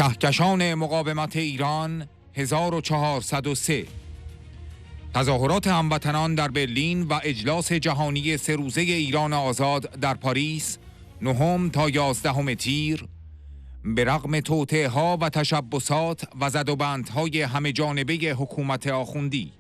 کهکشان مقاومت ایران 1403 تظاهرات هموطنان در برلین و اجلاس جهانی 3 روزه ایران آزاد در پاریس 9 تا 11 تیر به رغم توطئه‌ها و تشبثات و زدوبندهای همه جانبه حکومت آخوندی.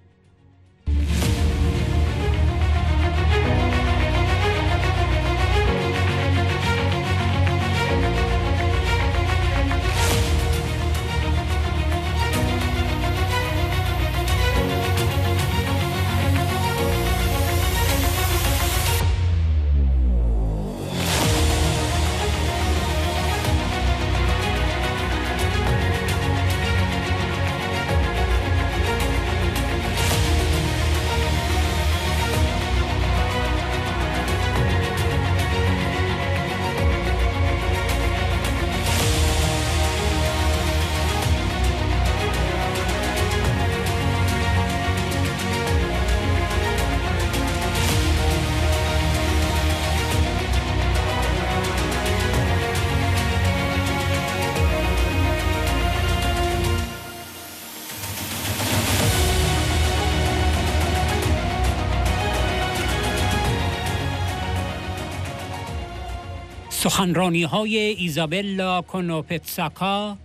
سخنرانی‌های ایزابلا کونوپتساکا،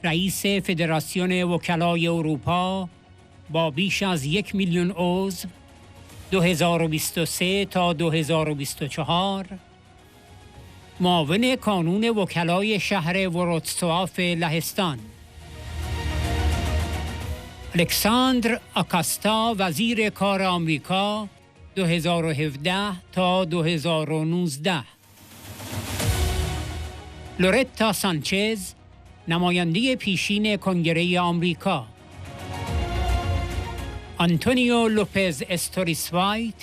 رئیس فدراسیون وکلای اروپا با بیش از 1 میلیون عضو 2023 تا 2024، معاون کانون وکلای شهر وروتسواف لهستان، آلکساندر آکاستا وزیر کار آمریکا 2017 تا 2019، لورتا سانچز نماینده پیشین کنگره آمریکا، آنتونیو لوپز استوریسوایت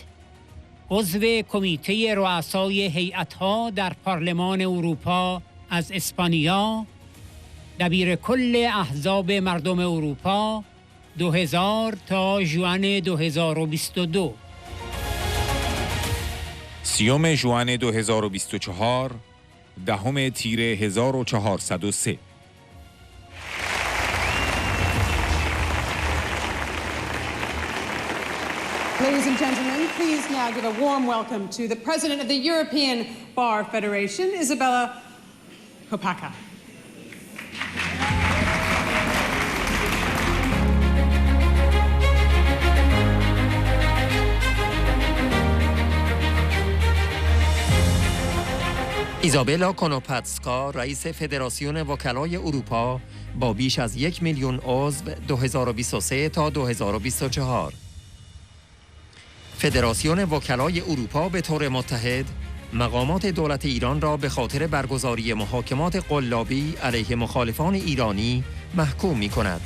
عضو کمیته رؤسای هیئت‌ها در پارلمان اروپا از اسپانیا، دبیر کل احزاب مردم اروپا 2000 تا ژوئن 2022. 30 ژوئن 2024 10 تیر 1403. Ladies and gentlemen, please now give a warm welcome to the President of the European Bar Federation, Izabella. ایزابلا کونوپتساکا، رئیس فدراسیون وکلای اروپا با بیش از 1 میلیون عضو 2023 تا 2024. فدراسیون وکلای اروپا به طور متحد مقامات دولت ایران را به خاطر برگزاری محاکمات قلابی علیه مخالفان ایرانی محکوم می کند.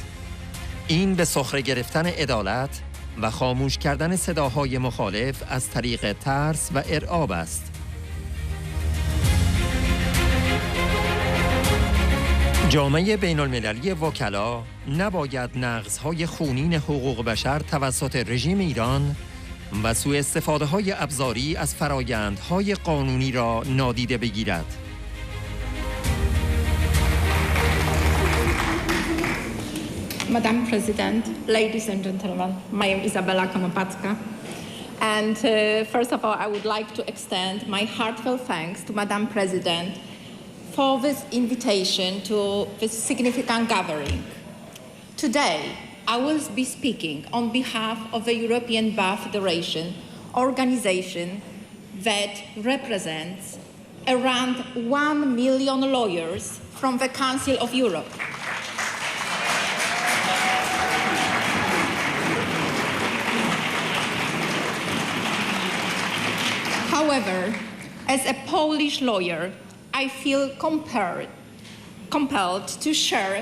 این به سخره گرفتن عدالت و خاموش کردن صداهای مخالف از طریق ترس و ارعاب است. جامعه بین المللی وکلا نباید نقض‌های خونین حقوق بشر توسط رژیم ایران و سوء استفاده‌های ابزاری از فرایندهای قانونی را نادیده بگیرد. Madam President, ladies and gentlemen, my name is Izabella Konopatska, and first of all, I would like to extend my heartfelt thanks to Madam President for this invitation to this significant gathering. Today, I will be speaking on behalf of the European Bar Federation, organization that represents around 1 million lawyers from the Council of Europe. However, as a Polish lawyer, I feel compelled to share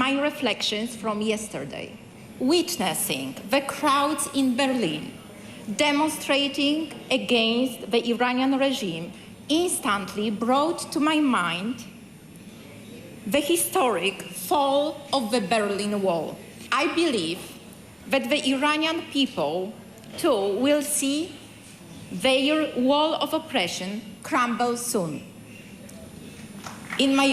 my reflections from yesterday. Witnessing the crowds in Berlin demonstrating against the Iranian regime instantly brought to my mind the historic fall of the Berlin Wall. I believe that the Iranian people too will see their wall of oppression crumble soon. In my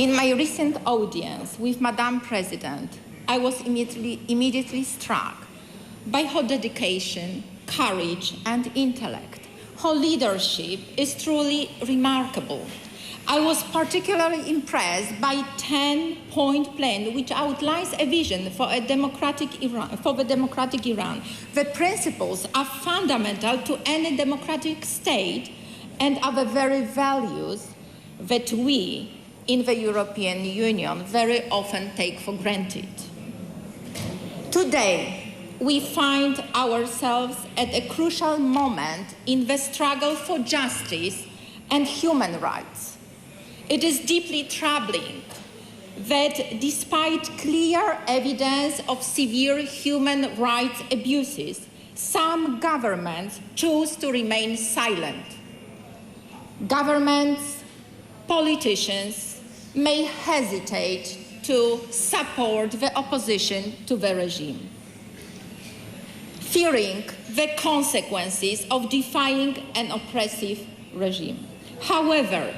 In my recent audience with Madam President, I was immediately struck by her dedication, courage, and intellect. Her leadership is truly remarkable. I was particularly impressed by 10-point plan, which outlines a vision for the democratic Iran. The principles are fundamental to any democratic state and are the very values that we in the European Union very often take for granted. Today, we find ourselves at a crucial moment in the struggle for justice and human rights. It is deeply troubling that despite clear evidence of severe human rights abuses, some governments choose to remain silent. Governments, politicians may hesitate to support the opposition to the regime, fearing the consequences of defying an oppressive regime. However,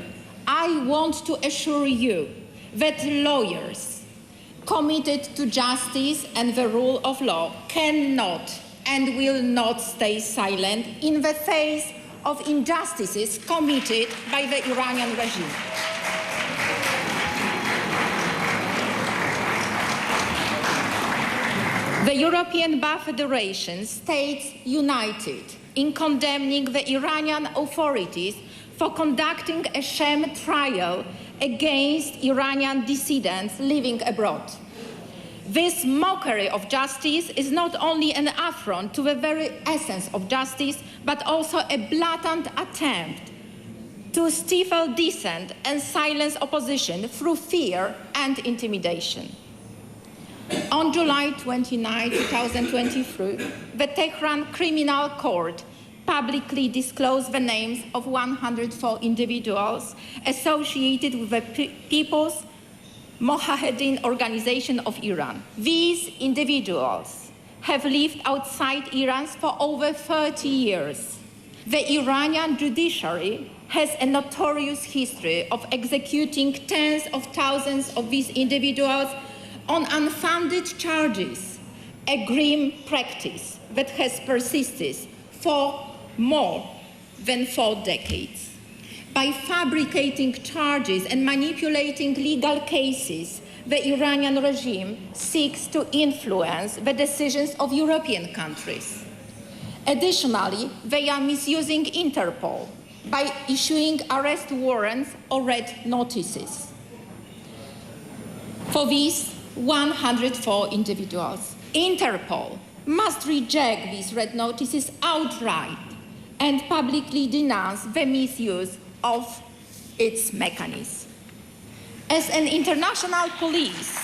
I want to assure you that lawyers committed to justice and the rule of law cannot and will not stay silent in the face of injustices committed by the Iranian regime. The European Bar Federation stays united in condemning the Iranian authorities for conducting a sham trial against Iranian dissidents living abroad. This mockery of justice is not only an affront to the very essence of justice, but also a blatant attempt to stifle dissent and silence opposition through fear and intimidation. On July 29, 2023, the Tehran Criminal Court publicly disclosed the names of 104 individuals associated with the People's Mojahedin Organization of Iran. These individuals have lived outside Iran for over 30 years. The Iranian judiciary has a notorious history of executing tens of thousands of these individuals on unfounded charges, a grim practice that has persisted for more than 4 decades. By fabricating charges and manipulating legal cases, the Iranian regime seeks to influence the decisions of European countries. Additionally, they are misusing Interpol by issuing arrest warrants or red notices for these 104 individuals. Interpol must reject these red notices outright and publicly denounce the misuse of its mechanism. As an international police,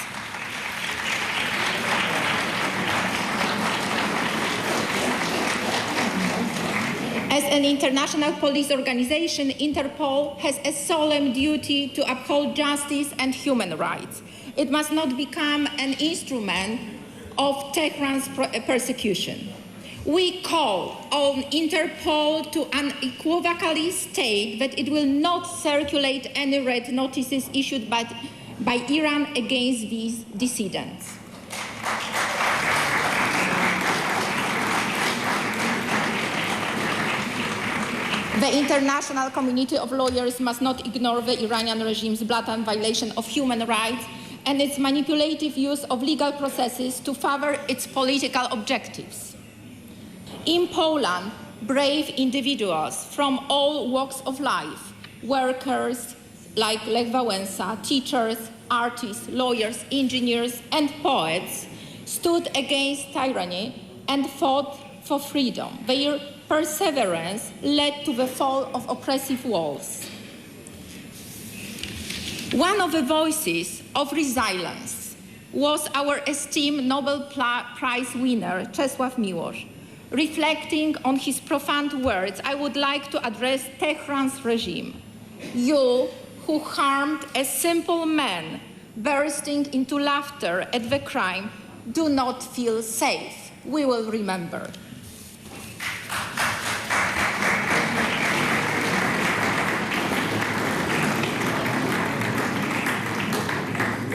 organization, Interpol has a solemn duty to uphold justice and human rights. It must not become an instrument of Tehran's persecution. We call on Interpol to unequivocally state that it will not circulate any red notices issued by Iran against these dissidents. The international community of lawyers must not ignore the Iranian regime's blatant violation of human rights and its manipulative use of legal processes to further its political objectives. In Poland, brave individuals from all walks of life, workers like Lech Wałęsa, teachers, artists, lawyers, engineers, and poets, stood against tyranny and fought for freedom. Their perseverance led to the fall of oppressive walls. One of the voices of resilience was our esteemed Nobel Prize winner, Czesław Miłosz. Reflecting on his profound words, I would like to address Tehran's regime. You, who harmed a simple man bursting into laughter at the crime, do not feel safe. We will remember.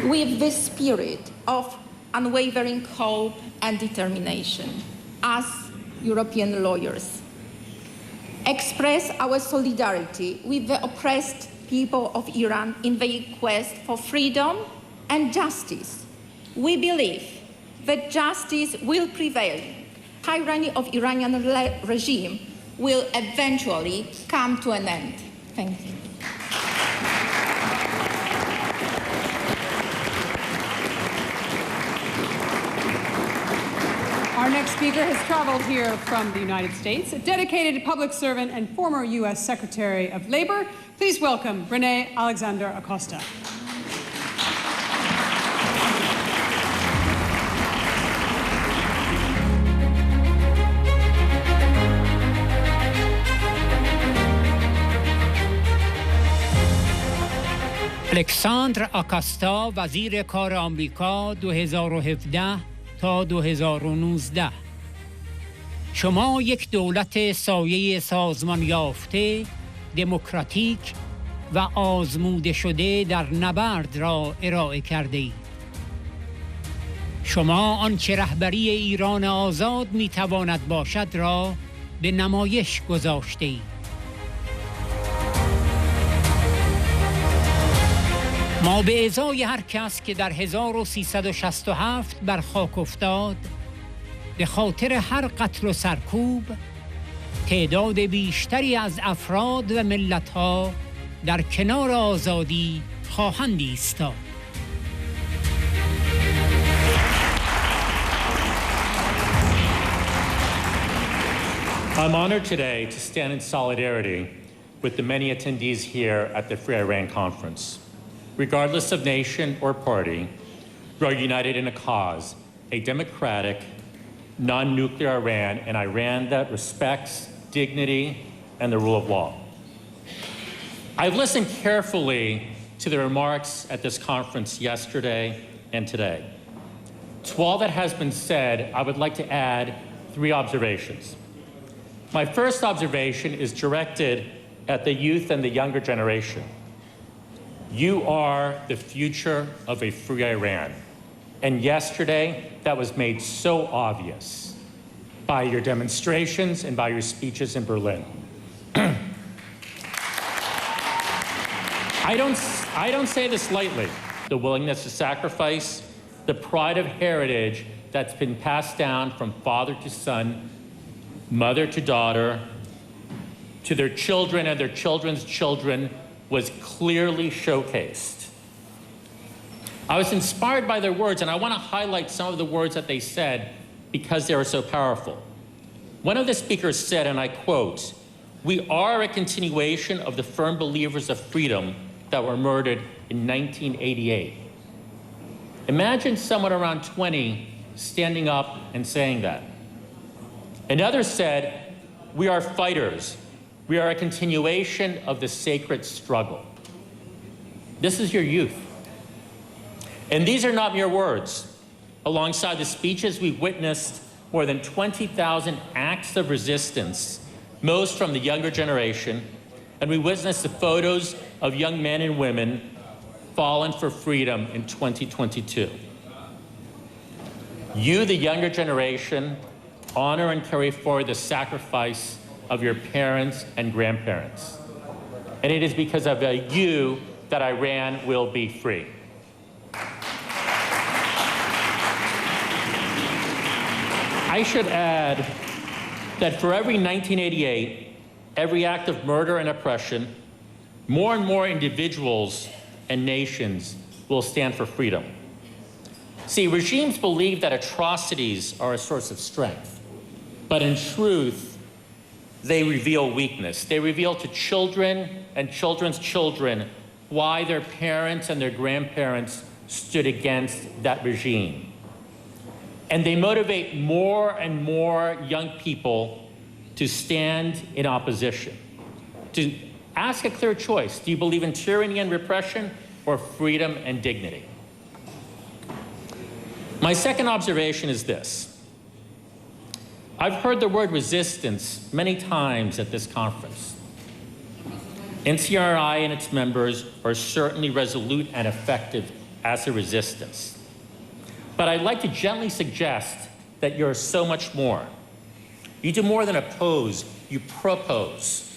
with the spirit of unwavering hope and determination as European lawyers. Express our solidarity with the oppressed people of Iran in their quest for freedom and justice. We believe that justice will prevail. Tyranny of Iranian regime will eventually come to an end. Thank you. Our next speaker has traveled here from the United States, a dedicated public servant and former U.S. Secretary of Labor. Please welcome Renee Alexander Acosta. آلکساندر آکاستا، وزیر کار آمریکا 2017 تا 2019. شما یک دولت سایه سازمان یافته، دموکراتیک و آزموده شده در نبرد را ارائه کرده اید. شما آنچه رهبری ایران آزاد میتواند باشد را به نمایش گذاشته اید. ما به ازای هر کس که در 1367 بر خاک افتاد، به خاطر هر قتل و سرکوب، تعداد بیشتری از افراد و ملت‌ها در کنار آزادی خواهند ایستاد. I'm honored today to stand in solidarity with the many attendees here at the Free Iran Conference. Regardless of nation or party, we are united in a cause, a democratic, non-nuclear Iran, an Iran that respects dignity and the rule of law. I've listened carefully to the remarks at this conference yesterday and today. To all that has been said, I would like to add 3 observations. My first observation is directed at the youth and the younger generation. You are the future of a free Iran. And yesterday, that was made so obvious by your demonstrations and by your speeches in Berlin. I don't say this lightly. The willingness to sacrifice, the pride of heritage that's been passed down from father to son, mother to daughter, to their children and their children's children, was clearly showcased. I was inspired by their words, and I want to highlight some of the words that they said because they were so powerful. One of the speakers said, and I quote, "We are a continuation of the firm believers of freedom that were murdered in 1988. Imagine someone around 20 standing up and saying that. Another said, "We are fighters. We are a continuation of the sacred struggle." This is your youth. And these are not mere words. Alongside the speeches, we've witnessed more than 20,000 acts of resistance, most from the younger generation, and we witnessed the photos of young men and women fallen for freedom in 2022. You, the younger generation, honor and carry forward the sacrifice of your parents and grandparents. And it is because of you that Iran will be free. I should add that for every 1988, every act of murder and oppression, more and more individuals and nations will stand for freedom. See, regimes believe that atrocities are a source of strength, but in truth, they reveal weakness. They reveal to children and children's children why their parents and their grandparents stood against that regime. And they motivate more and more young people to stand in opposition, to ask a clear choice. Do you believe in tyranny and repression or freedom and dignity? My second observation is this. I've heard the word resistance many times at this conference. NCRI and its members are certainly resolute and effective as a resistance. But I'd like to gently suggest that you're so much more. You do more than oppose, you propose.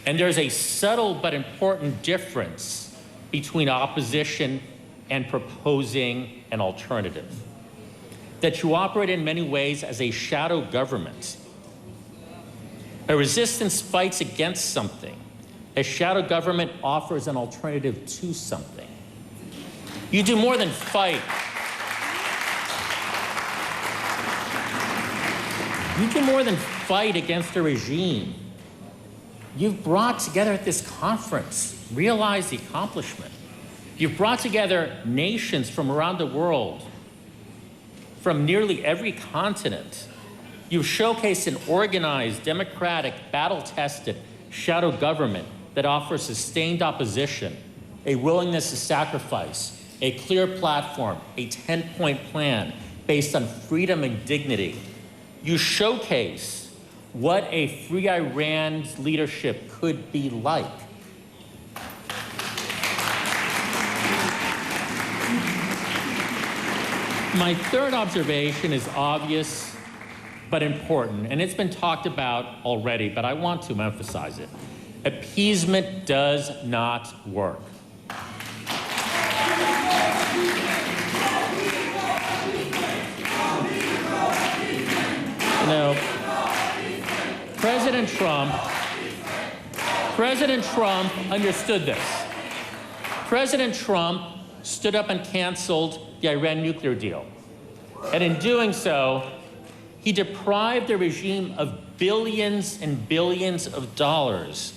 And there's a subtle but important difference between opposition and proposing an alternative. That you operate in many ways as a shadow government. A resistance fights against something. A shadow government offers an alternative to something. You do more than fight. You do more than fight against a regime. You've brought together at this conference, realize the accomplishment. You've brought together nations from around the world, from nearly every continent. You've showcased an organized, democratic, battle-tested shadow government that offers sustained opposition, a willingness to sacrifice, a clear platform, a 10-point plan based on freedom and dignity. You showcase what a free Iran's leadership could be like. My third observation is obvious but important, and it's been talked about already, but I want to emphasize it. Appeasement does not work. You know, President Trump understood this. President Trump stood up and canceled the Iran nuclear deal. And in doing so, he deprived the regime of billions and billions of dollars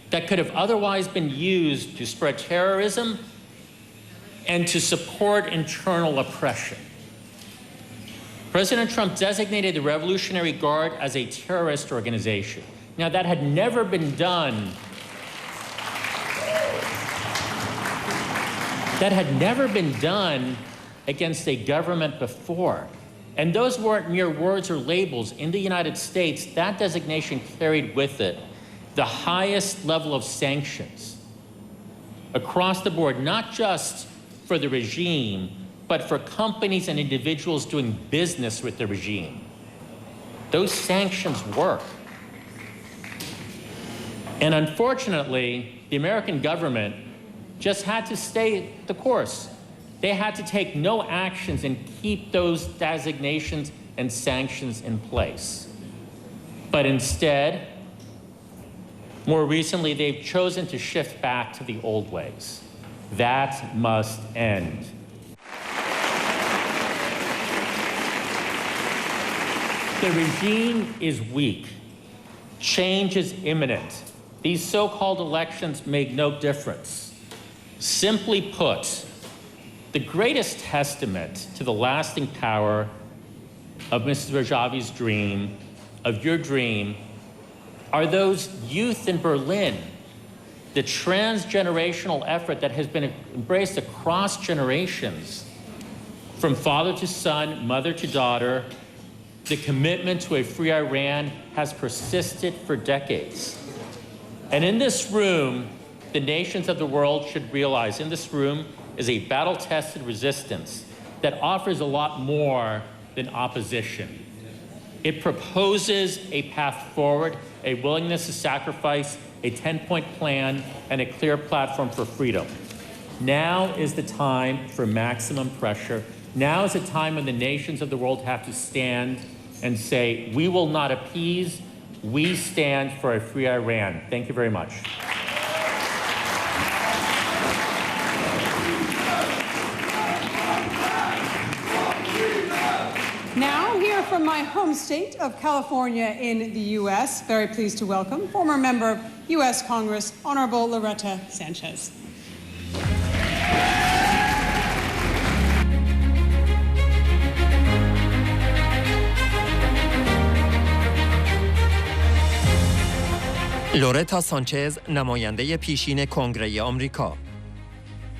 that could have otherwise been used to spread terrorism and to support internal oppression. President Trump designated the Revolutionary Guard as a terrorist organization. Now, that had never been done. That had never been done against a government before. And those weren't mere words or labels. In the United States, that designation carried with it the highest level of sanctions across the board, not just for the regime, but for companies and individuals doing business with the regime. Those sanctions work. And unfortunately, the American government just had to stay the course. They had to take no actions and keep those designations and sanctions in place. But instead, more recently, they've chosen to shift back to the old ways. That must end. The regime is weak. Change is imminent. These so-called elections make no difference. Simply put, the greatest testament to the lasting power of Mrs. Rajavi's dream, of your dream, are those youth in Berlin, the transgenerational effort that has been embraced across generations, from father to son, mother to daughter. The commitment to a free Iran has persisted for decades. And in this room, the nations of the world should realize in this room is a battle-tested resistance that offers a lot more than opposition. It proposes a path forward, a willingness to sacrifice, a 10-point plan, and a clear platform for freedom. Now is the time for maximum pressure. Now is the time when the nations of the world have to stand and say, we will not appease, we stand for a free Iran. Thank you very much. Now, here from my home state of California in the U.S., very pleased to welcome former member of U.S. Congress, Honorable Loretta Sanchez. لورتا سانچز، نماینده پیشین کنگره آمریکا.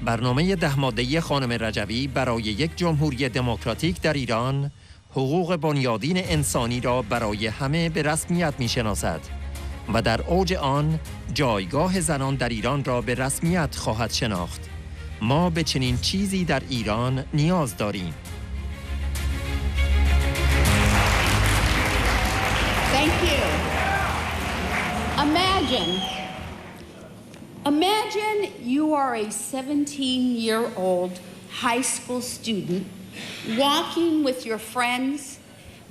برنامه 10 ماده‌ای خانم رجوی برای یک جمهوری دموکراتیک در ایران حقوق بنیادین انسانی را برای همه به رسمیت می‌شناسد و در اوج آن جایگاه زنان در ایران را به رسمیت خواهد شناخت. ما به چنین چیزی در ایران نیاز داریم. Thank you. Imagine you are a 17-year-old high school student walking with your friends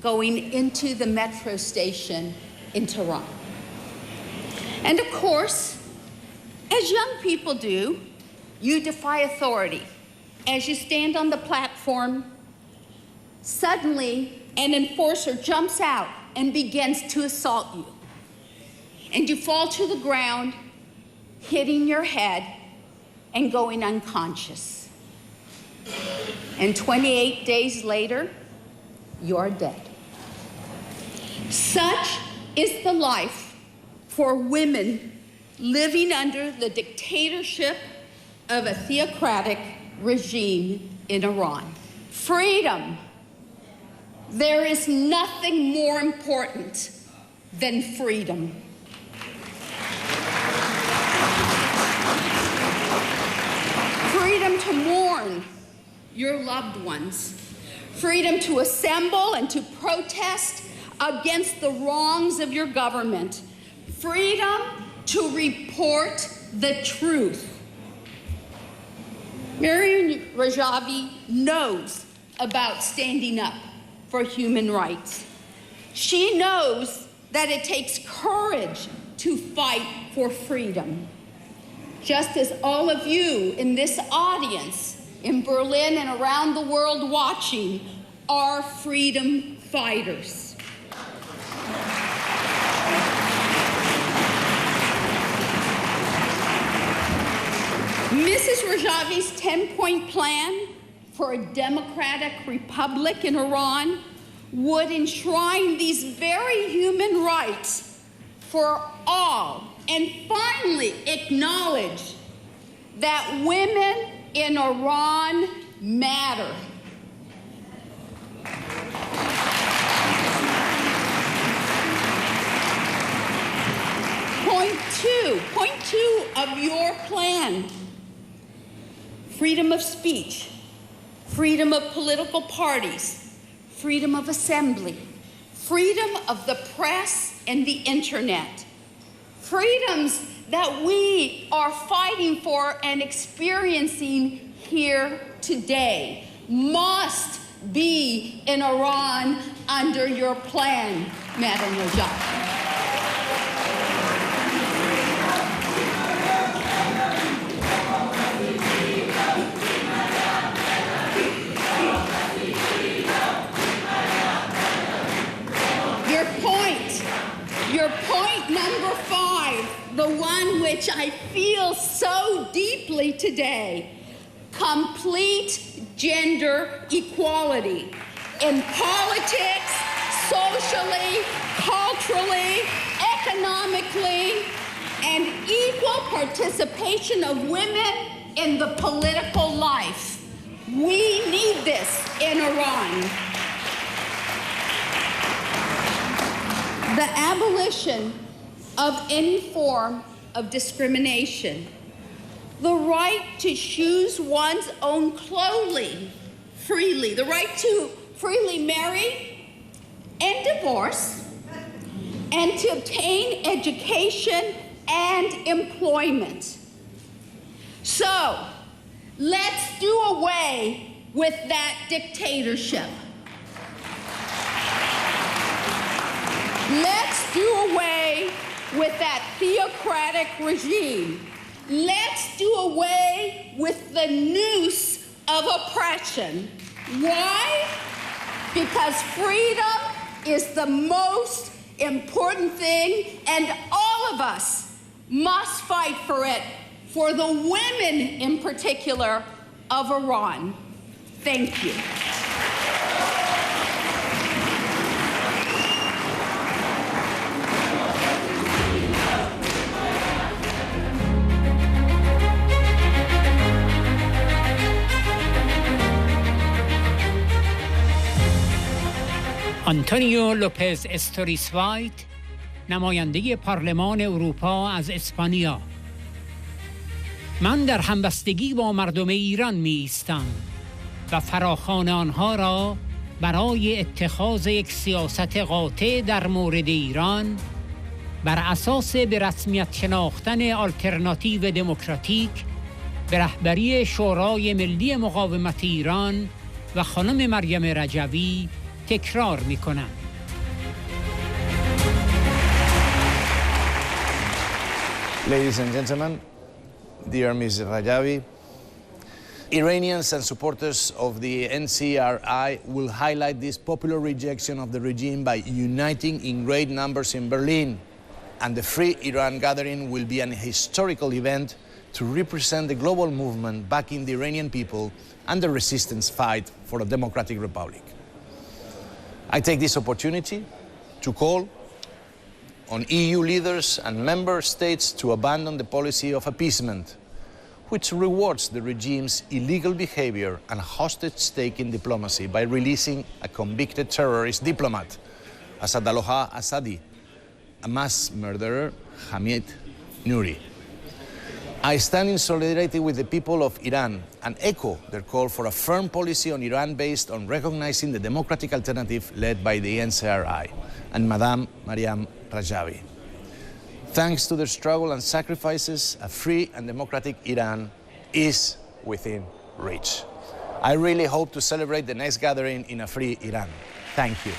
going into the metro station in Tehran. And of course, as young people do, you defy authority. As you stand on the platform, suddenly an enforcer jumps out and begins to assault you. And you fall to the ground, hitting your head and going unconscious. And 28 days later, you're dead. Such is the life for women living under the dictatorship of a theocratic regime in Iran. Freedom. There is nothing more important than freedom. Freedom to mourn your loved ones. Freedom to assemble and to protest against the wrongs of your government. Freedom to report the truth. Miriam Rajavi knows about standing up for human rights. She knows that it takes courage to fight for freedom. Just as all of you in this audience in Berlin and around the world watching are freedom fighters. Mrs. Rajavi's 10-point plan for a democratic republic in Iran would enshrine these very human rights for all and finally acknowledge that women in Iran matter. Point two of your plan: freedom of speech, freedom of political parties, freedom of assembly, freedom of the press and the internet. Freedoms that we are fighting for and experiencing here today must be in Iran under your plan, Madam Rajavi. Your point number 5, the one which I feel so deeply today: complete gender equality in politics, socially, culturally, economically, and equal participation of women in the political life. We need this in Iran. The abolition of any form of discrimination, the right to choose one's own clothing freely, the right to freely marry and divorce, and to obtain education and employment. So, let's do away with that dictatorship. Let's do away with that theocratic regime. Let's do away with the noose of oppression. Why? Because freedom is the most important thing, and all of us must fight for it, for the women in particular of Iran. Thank you. آنتونیو لوپز استوریسوایت، نماینده پارلمان اروپا از اسپانیا. من در همبستگی با مردم ایران می ایستم و فراخوان آنها را برای اتخاذ یک سیاست قاطع در مورد ایران بر اساس به رسمیت شناختن آلترناتیو دموکراتیک به رهبری شورای ملی مقاومت ایران و خانم مریم رجوی تکرار می کنم. Ladies and gentlemen, dear Ms. Rajavi, Iranians and supporters of the NCRI will highlight this popular rejection of the regime by uniting in great numbers in Berlin, and the Free Iran gathering will be an historical event to represent the global movement backing the Iranian people and the resistance fight for a democratic republic. I take this opportunity to call on EU leaders and member states to abandon the policy of appeasement, which rewards the regime's illegal behavior and hostage-taking diplomacy by releasing a convicted terrorist diplomat, Asadollah Assadi, a mass murderer, Hamid Nouri. I stand in solidarity with the people of Iran and echo their call for a firm policy on Iran based on recognizing the democratic alternative led by the NCRI and Madame Mariam Rajavi. Thanks to their struggle and sacrifices, a free and democratic Iran is within reach. I really hope to celebrate the next gathering in a free Iran. Thank you.